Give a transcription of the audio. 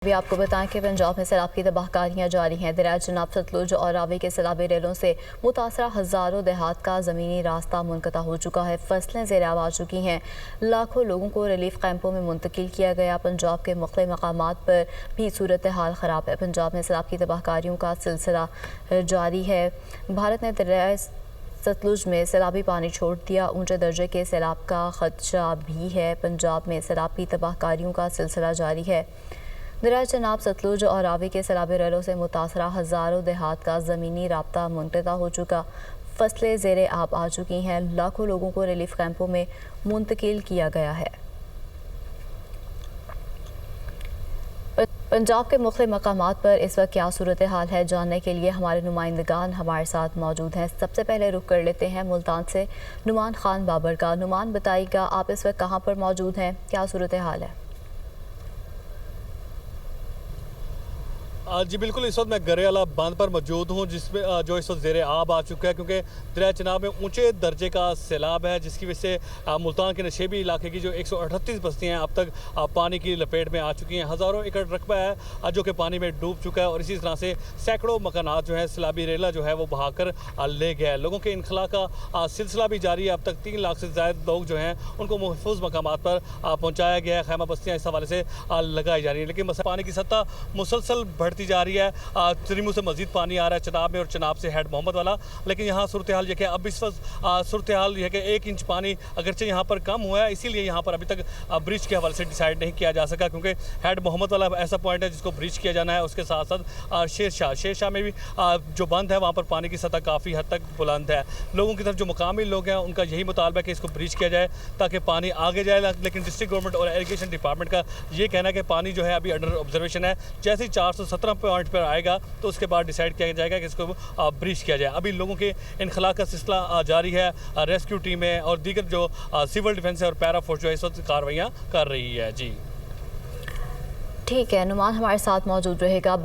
अभी आपको बताएं कि पंजाब में सैलाब की तबाहकारियां जारी हैं। दरिया चनाब, सतलुज और रावी के सैलाबी रेलों से मुतासरा हज़ारों देहात का ज़मीनी रास्ता मुनक़ता हो चुका है। फसलें ज़ेर-आब आ चुकी हैं। लाखों लोगों को रिलीफ कैंपों में मुंतकिल किया गया। पंजाब के मुख्तलिफ मकामात पर भी सूरत हाल ख़राब है। पंजाब में सैलाब की तबाहकारियों का सिलसिला जारी है। भारत ने दरिया सतलुज में सैलाबी पानी छोड़ दिया। ऊंचे दर्जे के सैलाब का खदशा भी है। पंजाब में सैलाब की तबाहकारियों का सिलसिला जारी है। दरिया चनाब, सतलुज और रावी के सैलाबी रेलों से मुतासरा हज़ारों देहात का ज़मीनी राब्ता मुनक़ता हो चुका। फसलें ज़ेर आब आ चुकी हैं। लाखों लोगों को रिलीफ कैंपों में मुंतकिल किया गया है। पंजाब के मुख्तलिफ मकामात पर इस वक्त क्या सूरत हाल है, जानने के लिए हमारे नुमाइंदगान हमारे साथ मौजूद हैं। सबसे पहले रुख कर लेते हैं मुल्तान से नुमान खान बाबर का। नुमान, बताइएगा आप इस वक्त कहाँ पर मौजूद हैं, क्या सूरत हाल है? जी बिल्कुल, इस वक्त मैं गरेवाला बांध पर मौजूद हूँ, जिसमें जो इस वक्त ज़ेर आब आ चुका है, क्योंकि दरिया चनाब में ऊंचे दर्जे का सैलाब है, जिसकी वजह से मुल्तान के नशेबी इलाके की जो 138 बस्तियाँ हैं अब तक पानी की लपेट में आ चुकी हैं। हज़ारों एकड़ रकबा है जो कि पानी में डूब चुका है और इसी तरह से सैकड़ों मकानात जो है सैलाबी रेला जो है वो बहाकर ले गया है। लोगों के इनखला का सिलसिला भी जारी है। अब तक 3 लाख से ज़्यादा लोग जो हैं उनको महफूज मकामात पर पहुँचाया गया है। खैमा बस्तियाँ इस हवाले से लगाई जा रही हैं, लेकिन पानी की सतह मुसलसल बढ़ती जा रही है। त्रिमू से मजीद पानी आ रहा है चनाब में और चनाब से हेड मोहम्मद वाला, लेकिन यहाँ सूरत हाल ये कि अब इस वक्त सूरत हाल यह कि 1 इंच पानी अगरचे यहाँ पर कम हुआ है, इसीलिए यहाँ पर अभी तक ब्रिज के हवाले से डिसाइड नहीं किया जा सका, क्योंकि हेड मोहम्मद वाला ऐसा पॉइंट है जिसको ब्रिज किया जाना है। उसके साथ साथ शेरशाह में भी जो बंद है वहाँ पर पानी की सतह काफ़ी हद तक बुलंद है। लोगों की तरफ जो मुकामी लोग हैं उनका यही मुतालबा है कि इसको ब्रिज किया जाए ताकि पानी आगे जाए, लेकिन डिस्ट्रिक्ट गवर्नमेंट और इरिगेशन डिपार्टमेंट का ये कहना है कि पानी जो है अभी अंडर ऑब्जर्वेशन है। जैसे ही 417 पॉइंट पर आएगा तो उसके बाद डिसाइड किया जाएगा कि इसको ब्रिज किया जाए। अभी लोगों के इनखला का सिलसिला जारी है। रेस्क्यू टीमें और दीगर जो सिविल डिफेंस है और पैरा फोर्स जो है इस वक्त कार्रवाइयाँ कर रही है। जी ठीक है, नुमान हमारे साथ मौजूद रहेगा।